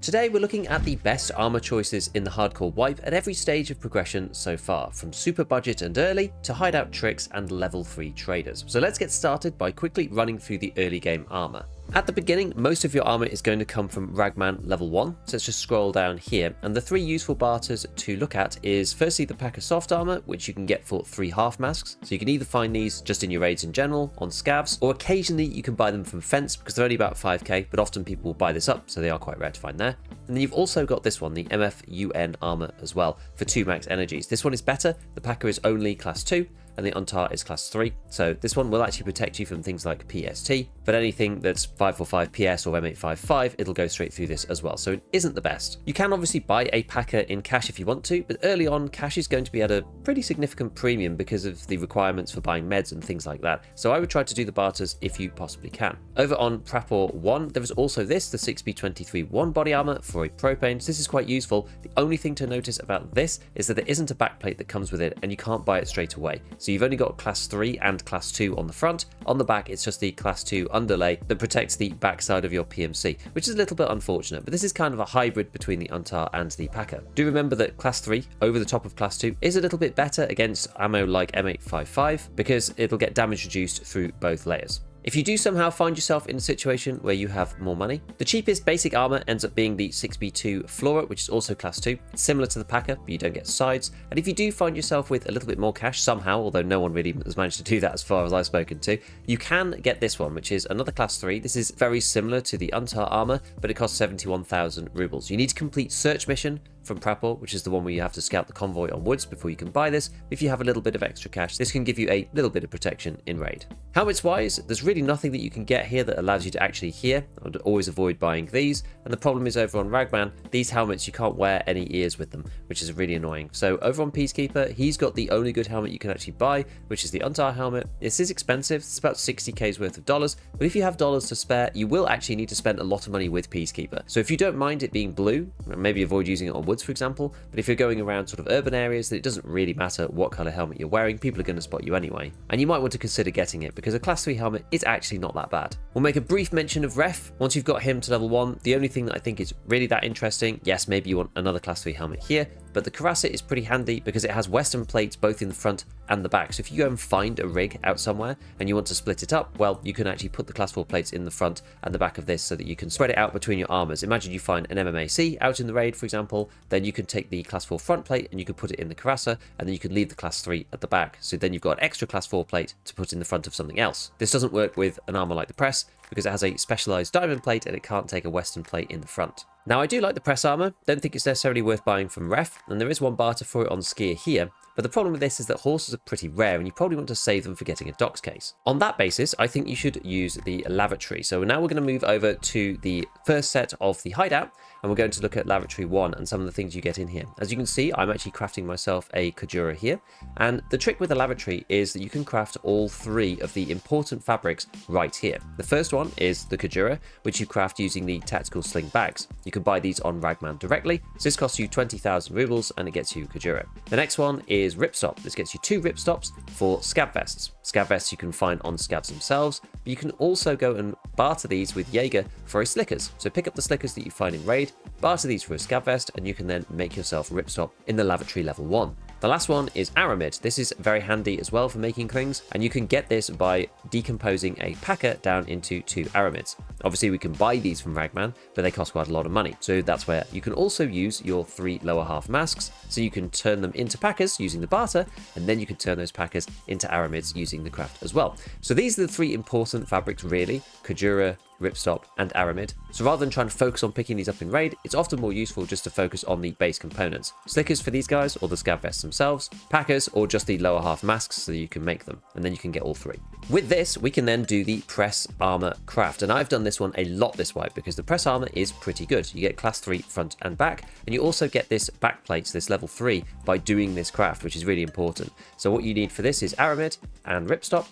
Today we're looking at the best armor choices in the hardcore wipe at every stage of progression so far, from super budget and early to hideout tricks and level 3 traders. So let's get started by quickly running through the early game armor. At the beginning, most of your armor is going to come from Ragman level 1, so let's just scroll down here, and the three useful barters to look at is firstly the pack of soft armor, which you can get for 3 half masks, so you can either find these just in your raids in general, on scavs, or occasionally you can buy them from Fence because they're only about 5k, but often people will buy this up, so they are quite rare to find there. And then you've also got this one, the MFUN armor as well, for 2 max energies. This one is better, the packer is only class 2, and the Untar is class 3, so this one will actually protect you from things like PST, but anything that's 545 PS or M855, it'll go straight through this as well, so it isn't the best. You can obviously buy a packer in cash if you want to, but early on, cash is going to be at a pretty significant premium because of the requirements for buying meds and things like that, so I would try to do the barters if you possibly can. Over on Prapor 1, there is also this, the 6B23 1 body armor for a propane, so this is quite useful. The only thing to notice about this is that there isn't a backplate that comes with it, and you can't buy it straight away. So you've only got class 3 and class 2 on the front. On the back, it's just the class 2 underlay that protects the backside of your PMC, which is a little bit unfortunate, but this is kind of a hybrid between the Untar and the packer. Do remember that class 3 over the top of class 2 is a little bit better against ammo like M855 because it'll get damage reduced through both layers. If you do somehow find yourself in a situation where you have more money, the cheapest basic armor ends up being the 6B2 Flora, which is also class 2. It's similar to the packer, but you don't get sides. And if you do find yourself with a little bit more cash somehow, although no one really has managed to do that as far as I've spoken to, you can get this one, which is another class 3. This is very similar to the Untar armor, but it costs 71,000 rubles. You need to complete search mission from Prapor, which is the one where you have to scout the convoy on woods before you can buy this. If you have a little bit of extra cash, this can give you a little bit of protection in raid. Helmets wise, there's really nothing that you can get here that allows you to actually hear. I would always avoid buying these, and the problem is over on Ragman, these helmets you can't wear any ears with them, which is really annoying. So over on Peacekeeper, he's got the only good helmet you can actually buy, which is the Untar helmet. This is expensive, it's about 60k's worth of dollars, but if you have dollars to spare, you will actually need to spend a lot of money with Peacekeeper. So if you don't mind it being blue, maybe avoid using it on woods for example, but if you're going around sort of urban areas, then it doesn't really matter what color helmet you're wearing, people are going to spot you anyway. And you might want to consider getting it because a class 3 helmet is actually not that bad. We'll make a brief mention of Ref. Once you've got him to level 1, the only thing that I think is really that interesting, yes, maybe you want another class 3 helmet here, but the Karasa is pretty handy because it has western plates both in the front and the back. So if you go and find a rig out somewhere and you want to split it up, well, you can actually put the class 4 plates in the front and the back of this so that you can spread it out between your armors. Imagine you find an MMAC out in the raid, for example, then you can take the class 4 front plate and you can put it in the Karasa, and then you can leave the class 3 at the back. So then you've got an extra class 4 plate to put in the front of something else. This doesn't work with an armor like the Press because it has a specialized diamond plate and it can't take a western plate in the front. Now I do like the Press armor, don't think it's necessarily worth buying from Ref, and there is one barter for it on Skier here, but the problem with this is that horses are pretty rare and you probably want to save them for getting a Docs case. On that basis, I think you should use the Lavatory. So now we're going to move over to the first set of the Hideout, and we're going to look at Lavatory 1 and some of the things you get in here. As you can see, I'm actually crafting myself a Kajura here, and the trick with the Lavatory is that you can craft all 3 of the important fabrics right here. The first one is the Kajura, which you craft using the tactical sling bags. You can buy these on Ragman directly, so this costs you 20,000 rubles and it gets you Kajura. The next one is Ripstop. This gets you 2 Ripstops for Scav vests. Scav vests you can find on Scavs themselves, but you can also go and barter these with Jaeger for a Slickers. So pick up the Slickers that you find in raid, barter these for a Scav vest, and you can then make yourself Ripstop in the Lavatory level 1. The last one is Aramid. This is very handy as well for making things, and you can get this by decomposing a packer down into 2 Aramids. Obviously we can buy these from Ragman, but they cost quite a lot of money, so that's where you can also use your 3 lower half masks, so you can turn them into packers using the barter, and then you can turn those packers into Aramids using the craft as well. So these are the 3 important fabrics really: Kajura, Ripstop, and Aramid. So rather than trying to focus on picking these up in raid, it's often more useful just to focus on the base components. Slickers for these guys, or the Scav vests themselves, packers, or just the lower half masks so you can make them, and then you can get all 3. With this, we can then do the Press armor craft, and I've done this one a lot this wipe because the Press armor is pretty good. You get class 3 front and back, and you also get this back plate, this level 3, by doing this craft, which is really important. So what you need for this is Aramid and Ripstop,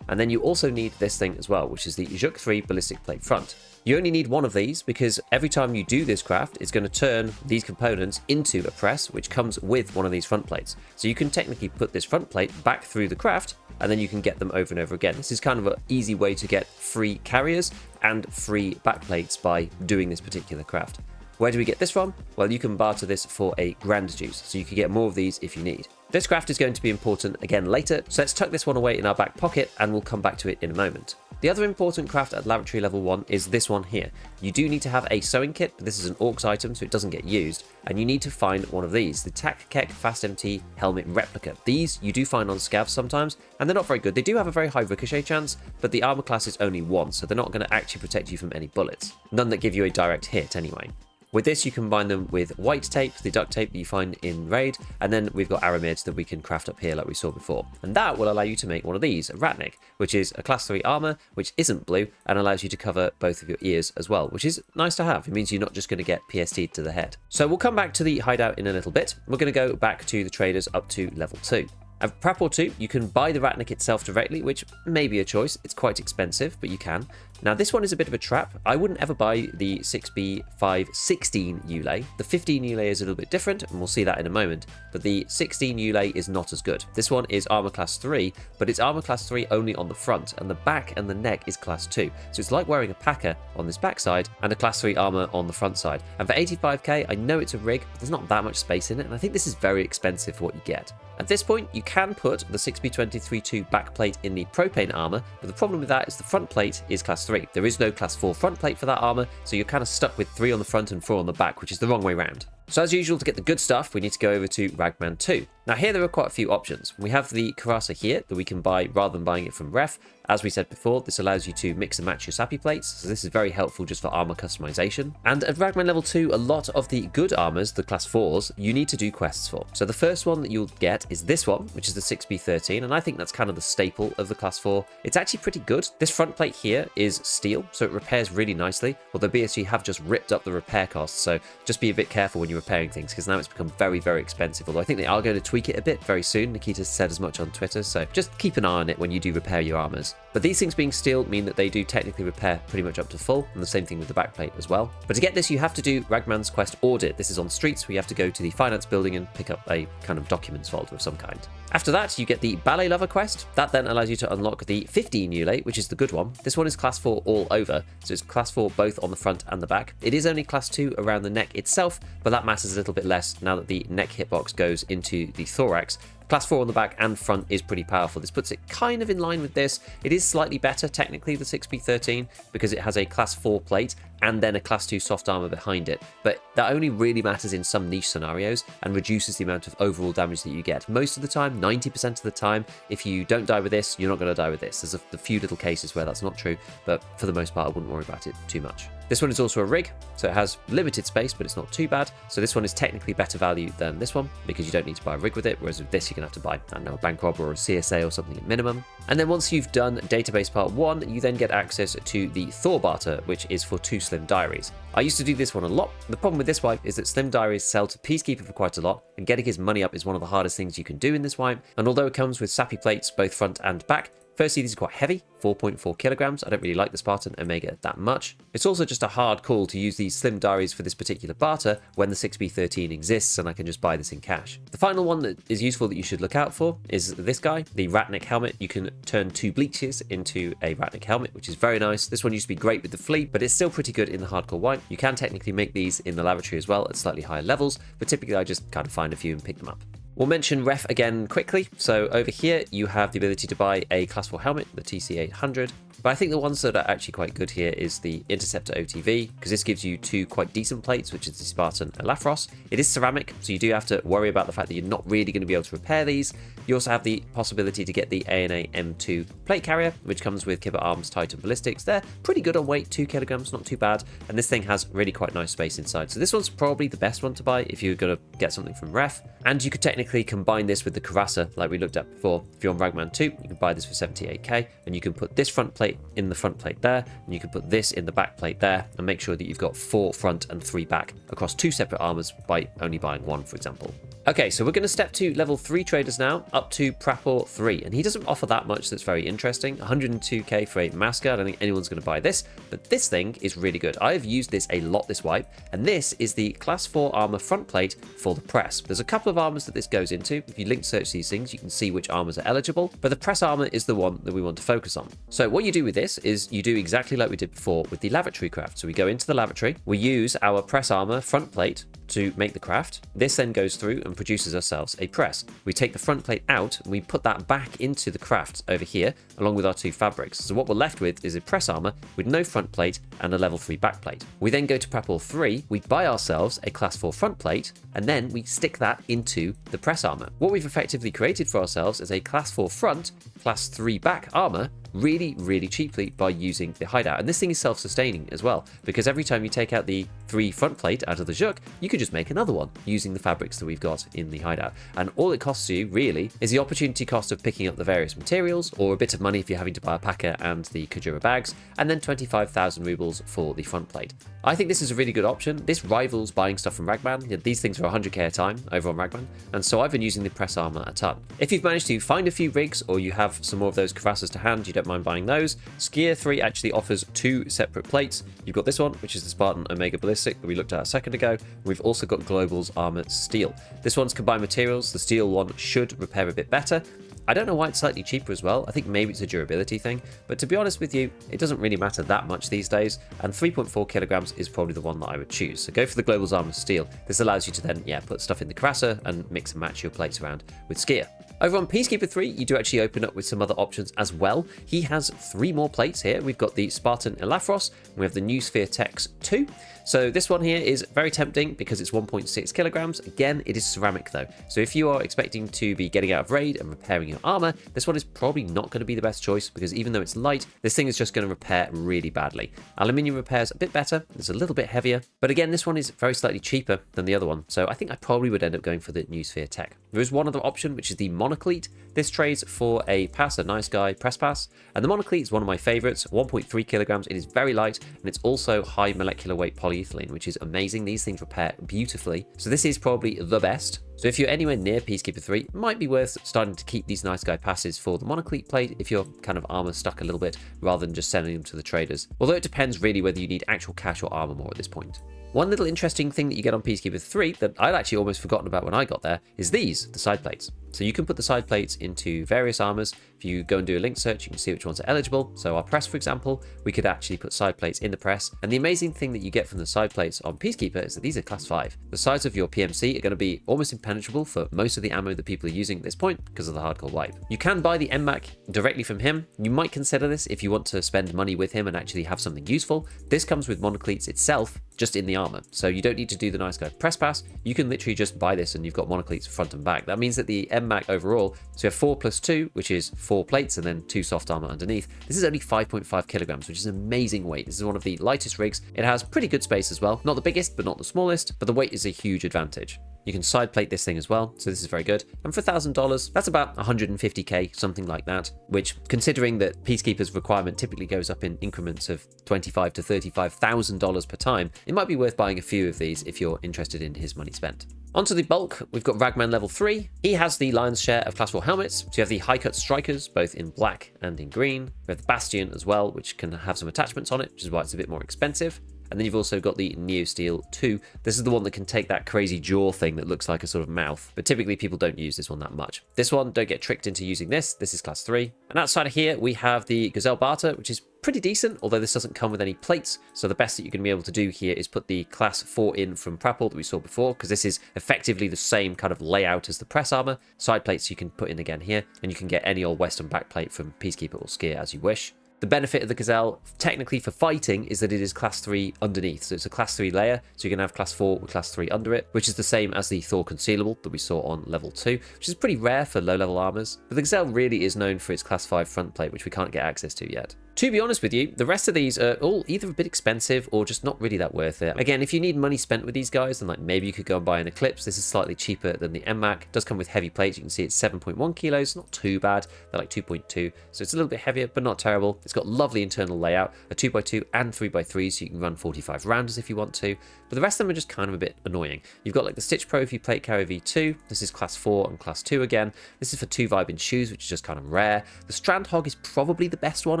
and then you also need this thing as well, which is the Juk 3 ballistic plate front. You only need one of these because every time you do this craft, it's going to turn these components into a press, which comes with one of these front plates. So you can technically put this front plate back through the craft, and then you can get them over and over again. This is kind of an easy way to get free carriers and free backplates by doing this particular craft. Where do we get this from? Well, you can barter this for a grand juice, so you can get more of these if you need. This craft is going to be important again later, so let's tuck this one away in our back pocket and we'll come back to it in a moment. The other important craft at Laboratory Level 1 is this one here. You do need to have a sewing kit, but this is an Orcs item so it doesn't get used, and you need to find one of these, the Tac Fast MT Helmet Replica. These you do find on scavs sometimes, and they're not very good. They do have a very high ricochet chance, but the armor class is only 1, so they're not going to actually protect you from any bullets. None that give you a direct hit anyway. With this, you combine them with white tape, the duct tape that you find in Raid, and then we've got aramids that we can craft up here like we saw before. And that will allow you to make one of these, a Ratnik, which is a class 3 armor, which isn't blue, and allows you to cover both of your ears as well, which is nice to have. It means you're not just going to get PST'd to the head. So we'll come back to the hideout in a little bit. We're going to go back to the traders up to level 2. At Prep or 2, you can buy the Ratnik itself directly, which may be a choice. It's quite expensive, but you can. Now, this one is a bit of a trap. I wouldn't ever buy the 6B5 16 Ulay. The 15 Ulay is a little bit different, and we'll see that in a moment, but the 16 Ulay is not as good. This one is armor class 3, but it's armor class 3 only on the front, and the back and the neck is class 2. So it's like wearing a packer on this backside and a class 3 armor on the front side. And for 85k, I know it's a rig, but there's not that much space in it, and I think this is very expensive for what you get. At this point, you can put the 6B23-2 backplate in the propane armor, but the problem with that is the front plate is class 3. There is no class 4 front plate for that armor, so you're kind of stuck with 3 on the front and 4 on the back, which is the wrong way round. So as usual, to get the good stuff, we need to go over to Ragman 2. Now here there are quite a few options. We have the Karasa here that we can buy rather than buying it from Ref. As we said before, this allows you to mix and match your sappy plates, so this is very helpful just for armor customization. And at Ragman level 2, a lot of the good armors, the class 4s, you need to do quests for. So the first one that you'll get is this one, which is the 6B13, and I think that's kind of the staple of the class 4. It's actually pretty good. This front plate here is steel, so it repairs really nicely, although BSG have just ripped up the repair costs, so just be a bit careful when you're repairing things, because now it's become very, very expensive, although I think they are going to tweak it a bit very soon. Nikita said as much on Twitter, so just keep an eye on it when you do repair your armors. But these things being steel mean that they do technically repair pretty much up to full, and the same thing with the backplate as well. But to get this, you have to do Ragman's Quest Audit. This is on streets where you have to go to the finance building and pick up a kind of documents folder of some kind. After that, you get the Ballet Lover quest. That then allows you to unlock the 15 Ulay, which is the good one. This one is class 4 all over, so it's class 4 both on the front and the back. It is only class 2 around the neck itself, but that matters a little bit less now that the neck hitbox goes into the thorax. Class 4 on the back and front is pretty powerful. This puts it kind of in line with this. It is slightly better, technically, the 6B13, because it has a class 4 plate and then a class 2 soft armor behind it. But that only really matters in some niche scenarios and reduces the amount of overall damage that you get. Most of the time, 90% of the time, if you don't die with this, you're not going to die with this. There's a few little cases where that's not true, but for the most part, I wouldn't worry about it too much. This one is also a rig, so it has limited space, but it's not too bad. So this one is technically better value than this one, because you don't need to buy a rig with it, whereas with this, you're going to have to buy, I don't know, a bank robber or a CSA or something at minimum. And then once you've done database part 1, you then get access to the Thor barter, which is for 2 Slim Diaries. I used to do this one a lot. The problem with this wipe is that Slim Diaries sell to Peacekeeper for quite a lot, and getting his money up is one of the hardest things you can do in this wipe. And although it comes with sappy plates, both front and back, firstly, these are quite heavy, 4.4 kilograms. I don't really like the Spartan Omega that much. It's also just a hard call to use these Slim Diaries for this particular barter when the 6B13 exists and I can just buy this in cash. The final one that is useful that you should look out for is this guy, the Ratnik helmet. You can turn 2 bleaches into a Ratnik helmet, which is very nice. This one used to be great with the fleet, but it's still pretty good in the hardcore wipe. You can technically make these in the laboratory as well at slightly higher levels, but typically I just kind of find a few and pick them up. We'll mention Ref again quickly. So over here, you have the ability to buy a Class 4 helmet, the TC800. But I think the ones that are actually quite good here is the Interceptor OTV, because this gives you 2 quite decent plates, which is the Spartan and Lafros. It is ceramic, so you do have to worry about the fact that you're not really going to be able to repair these. You also have the possibility to get the ANA M2 plate carrier, which comes with Kibber Arms Titan Ballistics. They're pretty good on weight, 2 kilograms, not too bad. And this thing has really quite nice space inside. So this one's probably the best one to buy if you're going to get something from Ref. And you could technically combine this with the Karasa, like we looked at before. If you're on Ragman 2, you can buy this for 78k, and you can put this front plate in the front plate there, and you can put this in the back plate there, and make sure that you've got 4 front and 3 back across 2 separate armors by only buying 1, for example. Okay, so we're going to step to level 3 traders now, up to Prapor 3, and he doesn't offer that much that's very interesting. 102k for a masker, I don't think anyone's going to buy this, but this thing is really good. I have used this a lot this wipe, and this is the class 4 armor front plate for the press. There's a couple of armors that this goes into. If you link search these things, you can see which armors are eligible, but the press armor is the one that we want to focus on. So what you do with this is you do exactly like we did before with the lavatory craft. So we go into the lavatory, we use our press armor front plate to make the craft. This then goes through and produces ourselves a press. We take the front plate out and we put that back into the craft over here along with our 2 fabrics. So what we're left with is a press armor with no front plate and a level 3 back plate. We then go to Prapor 3, we buy ourselves a class 4 front plate, and then we stick that into the press armor. What we've effectively created for ourselves is a class 4 front, class 3 back armor really cheaply by using the hideout. And this thing is self-sustaining as well, because every time you take out the 3 front plate out of the Juk, you could just make another one using the fabrics that we've got in the hideout. And all it costs you really is the opportunity cost of picking up the various materials, or a bit of money if you're having to buy a packer and the Kujura bags, and then 25,000 rubles for the front plate. I think this is a really good option. This rivals buying stuff from Ragman. These things are 100k a time over on Ragman, and so I've been using the press armor a ton. If you've managed to find a few rigs, or you have some more of those cuirasses to hand, you don't mind buying those. Skier 3 actually offers 2 separate plates. You've got this one, which is the Spartan Omega Ballistic that we looked at a second ago. We've also got Global's Armored Steel. This one's combined materials. The steel one should repair a bit better. I don't know why it's slightly cheaper as well. I think maybe it's a durability thing, but to be honest with you, it doesn't really matter that much these days, and 3.4 kilograms is probably the one that I would choose. So go for the Global's Armored Steel. This allows you to then, put stuff in the cuirassa and mix and match your plates around with Skier. Over on Peacekeeper 3, you do actually open up with some other options as well. He has 3 more plates here. We've got the Spartan Elafros, and we have the New Sphere Tex 2. So this one here is very tempting because it's 1.6 kilograms. Again, it is ceramic though. So if you are expecting to be getting out of raid and repairing your armor, this one is probably not going to be the best choice, because even though it's light, this thing is just going to repair really badly. Aluminium repairs a bit better. It's a little bit heavier, but again, this one is very slightly cheaper than the other one. So I think I probably would end up going for the New Sphere Tech. There is one other option, which is the Monoclete. This trades for a pass, a nice guy press pass, and the Monoclete is one of my favorites. 1.3 kilograms. It is very light, and it's also high molecular weight polyethylene, which is amazing. These things repair beautifully. So this is probably the best. So if you're anywhere near Peacekeeper 3, it might be worth starting to keep these nice guy passes for the Monoclete plate if your kind of armor stuck a little bit, rather than just sending them to the traders. Although it depends really whether you need actual cash or armor more at this point. One little interesting thing that you get on Peacekeeper 3 that I'd actually almost forgotten about when I got there is these, the side plates. So you can put the side plates into various armors. If you go and do a link search, you can see which ones are eligible. So our press, for example, we could actually put side plates in the press. And the amazing thing that you get from the side plates on Peacekeeper is that these are class 5. The sides of your PMC are going to be almost impenetrable for most of the ammo that people are using at this point because of the hardcore wipe. You can buy the MMAC directly from him. You might consider this if you want to spend money with him and actually have something useful. This comes with Monocletes itself, just in the armor. So you don't need to do the nice guy press pass. You can literally just buy this and you've got Monocletes front and back. That means that the MMAC overall, so you have 4 plus 2, which is 4 plates and then 2 soft armor underneath. This is only 5.5 kilograms, which is amazing weight. This is one of the lightest rigs. It has pretty good space as well. Not the biggest, but not the smallest, but the weight is a huge advantage. You can side plate this thing as well, so this is very good. And for $1,000, that's about 150k, something like that, which, considering that Peacekeeper's requirement typically goes up in increments of $25,000 to $35,000 per time, it might be worth buying a few of these if you're interested in his money spent. Onto the bulk, we've got Ragman level 3. He has the lion's share of class 4 helmets. So you have the high cut strikers, both in black and in green. We have the Bastion as well, which can have some attachments on it, which is why it's a bit more expensive. And then you've also got the Neo Steel 2. This is the one that can take that crazy jaw thing that looks like a sort of mouth, but typically people don't use this one that much. This one, don't get tricked into using this. This is class 3. And outside of here, we have the Gazelle Barter, which is pretty decent, although this doesn't come with any plates. So the best that you're going to be able to do here is put the class 4 in from Prapor that we saw before, because this is effectively the same kind of layout as the press armor. Side plates you can put in again here, and you can get any old Western back plate from Peacekeeper or Skier as you wish. The benefit of the Gazelle, technically for fighting, is that it is class 3 underneath. So it's a class 3 layer, so you can have class 4 with class 3 under it, which is the same as the Thor Concealable that we saw on level 2, which is pretty rare for low-level armors. But the Gazelle really is known for its class 5 front plate, which we can't get access to yet. To be honest with you, the rest of these are all either a bit expensive or just not really that worth it. Again, if you need money spent with these guys, then like maybe you could go and buy an Eclipse. This is slightly cheaper than the MMAC. It does come with heavy plates. You can see it's 7.1 kilos, not too bad. They're like 2.2, so it's a little bit heavier, but not terrible. It's got lovely internal layout, a 2x2 and 3x3, so you can run 45 rounders if you want to. But the rest of them are just kind of a bit annoying. You've got like the Stitch Pro if you plate carry V2. This is class 4 and class 2 again. This is for 2 vibing shoes, which is just kind of rare. The Strand Hog is probably the best one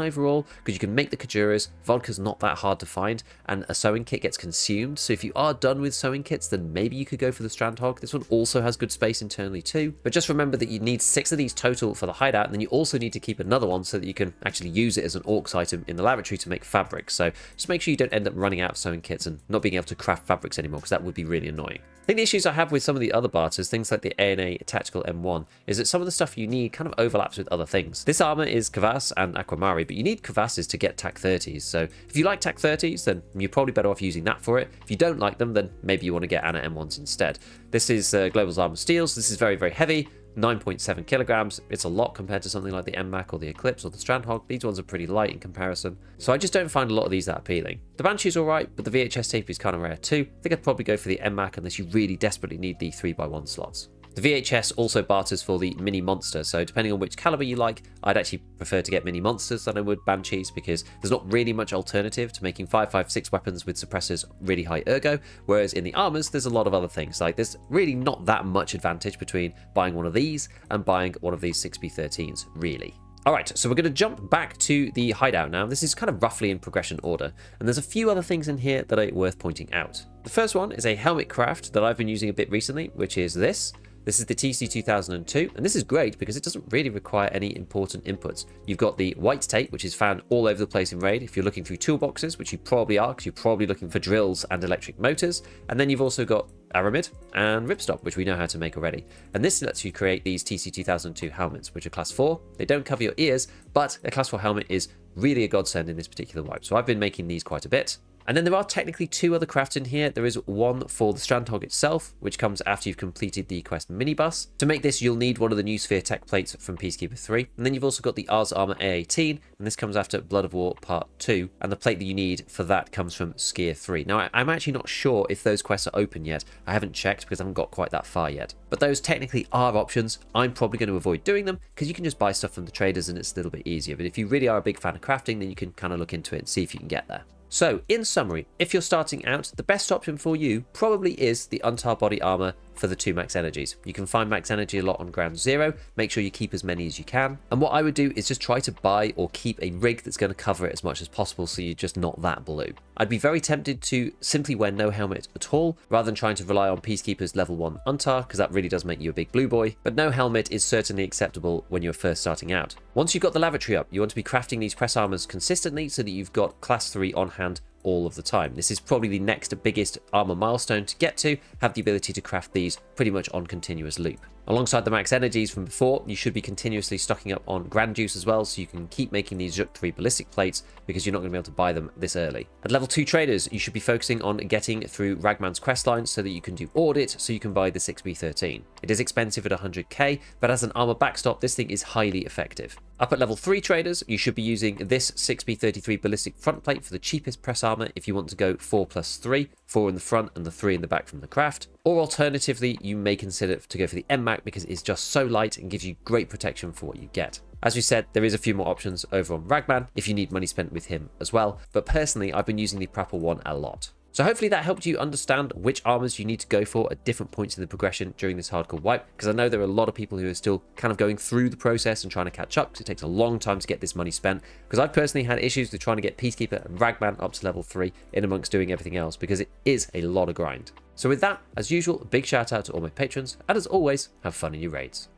overall because you can make the Kajuras. Vodka's not that hard to find, and a sewing kit gets consumed. So if you are done with sewing kits, then maybe you could go for the Strand Hog. This one also has good space internally too. But just remember that you need 6 of these total for the hideout, and then you also need to keep another one so that you can actually use it as an AUX item in the laboratory to make fabric. So just make sure you don't end up running out of sewing kits and not being able to craft fabrics anymore, because that would be really annoying. I think the issues I have with some of the other barters, things like the ANA Tactical M1, is that some of the stuff you need kind of overlaps with other things. This armor is Kvass and Aquamari, but you need Kvasses to get TAC 30s. So if you like TAC 30s, then you're probably better off using that for it. If you don't like them, then maybe you want to get ANA M1s instead. This is Global's Armor Steels. This is very, very heavy. 9.7 kilograms. It's a lot compared to something like the MMAC or the Eclipse or the Strand Hog. These ones are pretty light in comparison. So I just don't find a lot of these that appealing. The Banshee's alright, but the VHS tape is kind of rare too. I think I'd probably go for the MMAC unless you really desperately need the 3x1 slots. The VHS also barters for the Mini Monster, so depending on which caliber you like, I'd actually prefer to get Mini Monsters than I would Banshees, because there's not really much alternative to making 5.56 weapons with suppressors really high ergo, whereas in the armors there's a lot of other things. Like there's really not that much advantage between buying one of these and buying one of these 6B13s, really. Alright, so we're going to jump back to the hideout now. This is kind of roughly in progression order, and there's a few other things in here that are worth pointing out. The first one is a helmet craft that I've been using a bit recently, which is this. This is the TC2002, and this is great because it doesn't really require any important inputs. You've got the white tape, which is found all over the place in Raid if you're looking through toolboxes, which you probably are, because you're probably looking for drills and electric motors. And then you've also got Aramid and Ripstop, which we know how to make already. And this lets you create these TC2002 helmets, which are class 4. They don't cover your ears, but a class 4 helmet is really a godsend in this particular wipe. So I've been making these quite a bit. And then there are technically 2 other crafts in here. There is one for the Strand Hog itself, which comes after you've completed the quest minibus. To make this, you'll need one of the new Sphere Tech plates from Peacekeeper 3. And then you've also got the Ars Armor A18, and this comes after Blood of War Part 2. And the plate that you need for that comes from Skier 3. Now, I'm actually not sure if those quests are open yet. I haven't checked because I haven't got quite that far yet. But those technically are options. I'm probably going to avoid doing them because you can just buy stuff from the traders and it's a little bit easier. But if you really are a big fan of crafting, then you can kind of look into it and see if you can get there. So, in summary, if you're starting out, the best option for you probably is the Untar body armor for the 2 max energies. You can find max energy a lot on ground 0, make sure you keep as many as you can. And what I would do is just try to buy or keep a rig that's going to cover it as much as possible so you're just not that blue. I'd be very tempted to simply wear no helmet at all, rather than trying to rely on Peacekeeper's level 1 Untar, because that really does make you a big blue boy. But no helmet is certainly acceptable when you're first starting out. Once you've got the lavatory up, you want to be crafting these press armors consistently so that you've got class 3 on hand all of the time. This is probably the next biggest armor milestone to get to, have the ability to craft these pretty much on continuous loop. Alongside the max energies from before, you should be continuously stocking up on Grand Juice as well, so you can keep making these Juk 3 ballistic plates because you're not going to be able to buy them this early. At level 2 traders, you should be focusing on getting through Ragman's quest line so that you can do audit, so you can buy the 6B13. It is expensive at 100k, but as an armor backstop, this thing is highly effective. Up at level 3 traders, you should be using this 6B33 ballistic front plate for the cheapest press armor if you want to go 4+3, 4 in the front and the 3 in the back from the craft. Or alternatively, you may consider to go for the MMAC because it's just so light and gives you great protection for what you get. As we said, there is a few more options over on Ragman if you need money spent with him as well, but personally I've been using the Prapor one a lot. So hopefully that helped you understand which armors you need to go for at different points in the progression during this hardcore wipe, because I know there are a lot of people who are still kind of going through the process and trying to catch up because it takes a long time to get this money spent, because I've personally had issues with trying to get Peacekeeper and Ragman up to level 3 in amongst doing everything else, because it is a lot of grind. So with that, as usual, a big shout out to all my patrons, and as always, have fun in your raids.